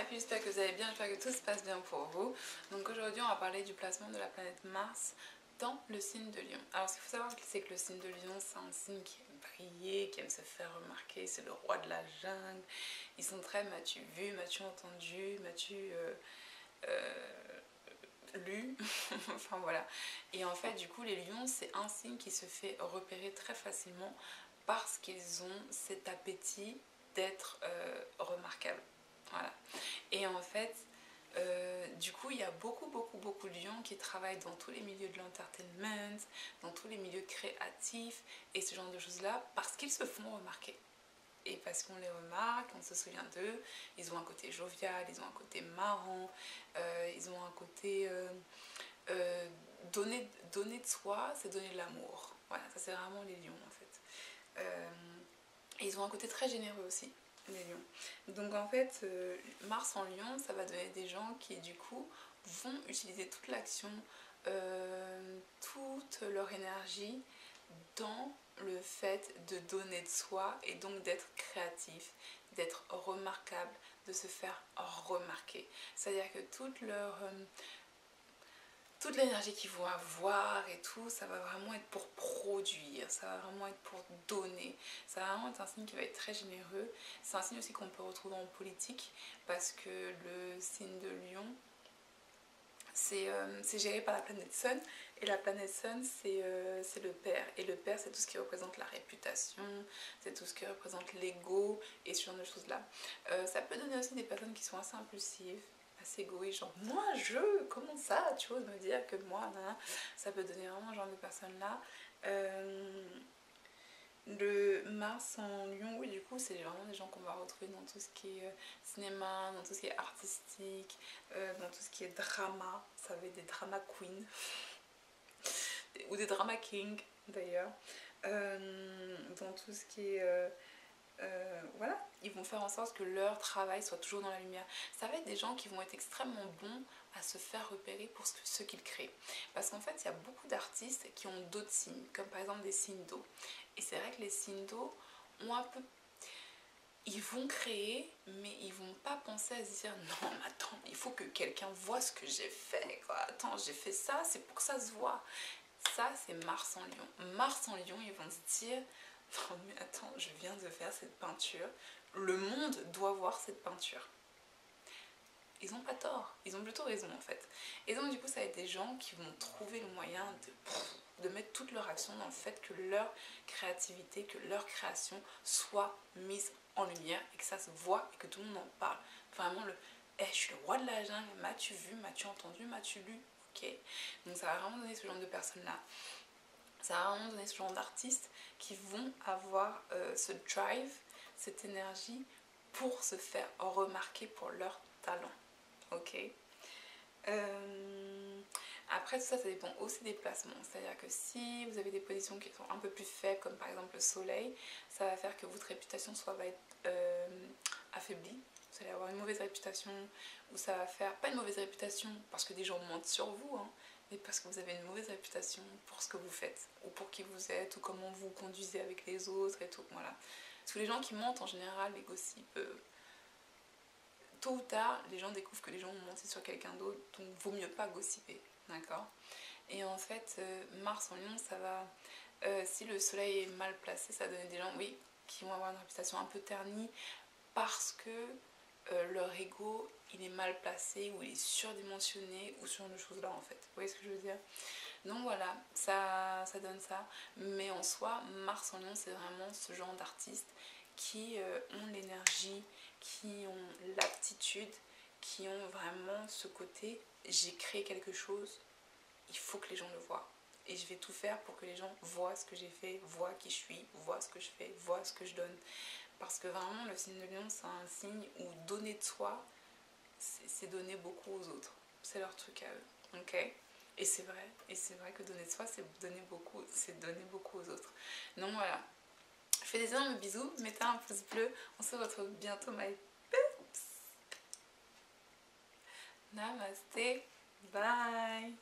et puis j'espère que vous allez bien, j'espère que tout se passe bien pour vous. Donc aujourd'hui on va parler du placement de la planète Mars dans le signe de Lion. Alors ce qu'il faut savoir c'est que le signe de Lion c'est un signe qui aime briller, qui aime se faire remarquer, c'est le roi de la jungle. Ils sont très m'as-tu vu, m'as-tu entendu, m'as-tu lu, enfin voilà. Et en fait du coup les lions c'est un signe qui se fait repérer très facilement parce qu'ils ont cet appétit d'être remarquables. Voilà. Et en fait, du coup, il y a beaucoup de lions qui travaillent dans tous les milieux de l'entertainment, dans tous les milieux créatifs et ce genre de choses-là parce qu'ils se font remarquer. Et parce qu'on les remarque, on se souvient d'eux, ils ont un côté jovial, ils ont un côté marrant, ils ont un côté donner de soi, c'est donner de l'amour. Voilà, ça c'est vraiment les lions en fait. Et ils ont un côté très généreux aussi, les lions. Donc en fait, Mars en lion, ça va donner des gens qui du coup vont utiliser toute l'action, toute leur énergie dans le fait de donner de soi et donc d'être créatif, d'être remarquable, de se faire remarquer. C'est-à-dire que toute l'énergie qu'ils vont avoir et tout, ça va vraiment être pour produire, ça va vraiment être pour donner, ça va vraiment être un signe qui va être très généreux. C'est un signe aussi qu'on peut retrouver en politique parce que le signe de Lion, c'est géré par la planète Sun et la planète Sun c'est le père et le père c'est tout ce qui représente la réputation, c'est tout ce qui représente l'ego et ce genre de choses là. Ça peut donner aussi des personnes qui sont assez impulsives, assez égoïste, genre moi comment ça, tu oses me dire que moi, nan, ça peut donner vraiment ce genre de personnes là. Le Mars en Lion, oui, du coup, c'est vraiment des gens qu'on va retrouver dans tout ce qui est cinéma, dans tout ce qui est artistique, dans tout ce qui est drama, ça va être des drama queens, ou des drama kings d'ailleurs, dans tout ce qui est... voilà, ils vont faire en sorte que leur travail soit toujours dans la lumière. Ça va être des gens qui vont être extrêmement bons à se faire repérer pour ce qu'ils créent. Parce qu'en fait, il y a beaucoup d'artistes qui ont d'autres signes, comme par exemple des signes d'eau. Et c'est vrai que les signes d'eau ont un peu... Ils vont créer, mais ils vont pas penser à se dire non, mais attends, il faut que quelqu'un voit ce que j'ai fait, quoi. Attends, j'ai fait ça, c'est pour que ça se voit. Ça, c'est Mars en Lion. Mars en Lion, ils vont se dire non mais attends, je viens de faire cette peinture, le monde doit voir cette peinture. Ils n'ont pas tort, ils ont plutôt raison en fait. Et donc du coup ça va être des gens qui vont trouver le moyen de mettre toute leur action dans le fait que leur créativité, que leur création soit mise en lumière et que ça se voit et que tout le monde en parle. Vraiment le hey, je suis le roi de la jungle, m'as-tu vu, m'as-tu entendu, m'as-tu lu, ok. Donc ça va vraiment donner ce genre de personnes là. Ça va vraiment donner ce genre d'artistes qui vont avoir ce drive, cette énergie pour se faire remarquer pour leur talent. Ok. Après tout ça, ça dépend aussi des placements. C'est-à-dire que si vous avez des positions qui sont un peu plus faibles, comme par exemple le soleil, ça va faire que votre réputation va être affaiblie. Vous allez avoir une mauvaise réputation, ou ça va faire, pas une mauvaise réputation parce que des gens mentent sur vous, hein, mais parce que vous avez une mauvaise réputation pour ce que vous faites, ou pour qui vous êtes, ou comment vous conduisez avec les autres et tout, voilà. Parce que les gens qui mentent en général, les gossips, tôt ou tard, les gens découvrent que les gens ont menti sur quelqu'un d'autre, donc vaut mieux pas gossiper, d'accord. Et en fait, Mars en Lion, ça va, si le soleil est mal placé, ça va donner des gens, oui, qui vont avoir une réputation un peu ternie, parce que leur ego il est mal placé ou il est surdimensionné ou ce genre de choses là en fait, vous voyez ce que je veux dire. Donc voilà, ça donne ça, mais en soi Mars en Lion c'est vraiment ce genre d'artistes qui ont l'énergie, qui ont l'aptitude, qui ont vraiment ce côté j'ai créé quelque chose, il faut que les gens le voient. Et je vais tout faire pour que les gens voient ce que j'ai fait, voient qui je suis, voient ce que je fais, voient ce que je donne. Parce que vraiment, le signe de Lion, c'est un signe où donner de soi, c'est donner beaucoup aux autres. C'est leur truc à eux. Ok. Et c'est vrai que donner de soi, c'est donner beaucoup aux autres. Donc voilà. Je fais des énormes bisous. Mettez un pouce bleu. On se retrouve bientôt, my peeps. Namaste. Bye.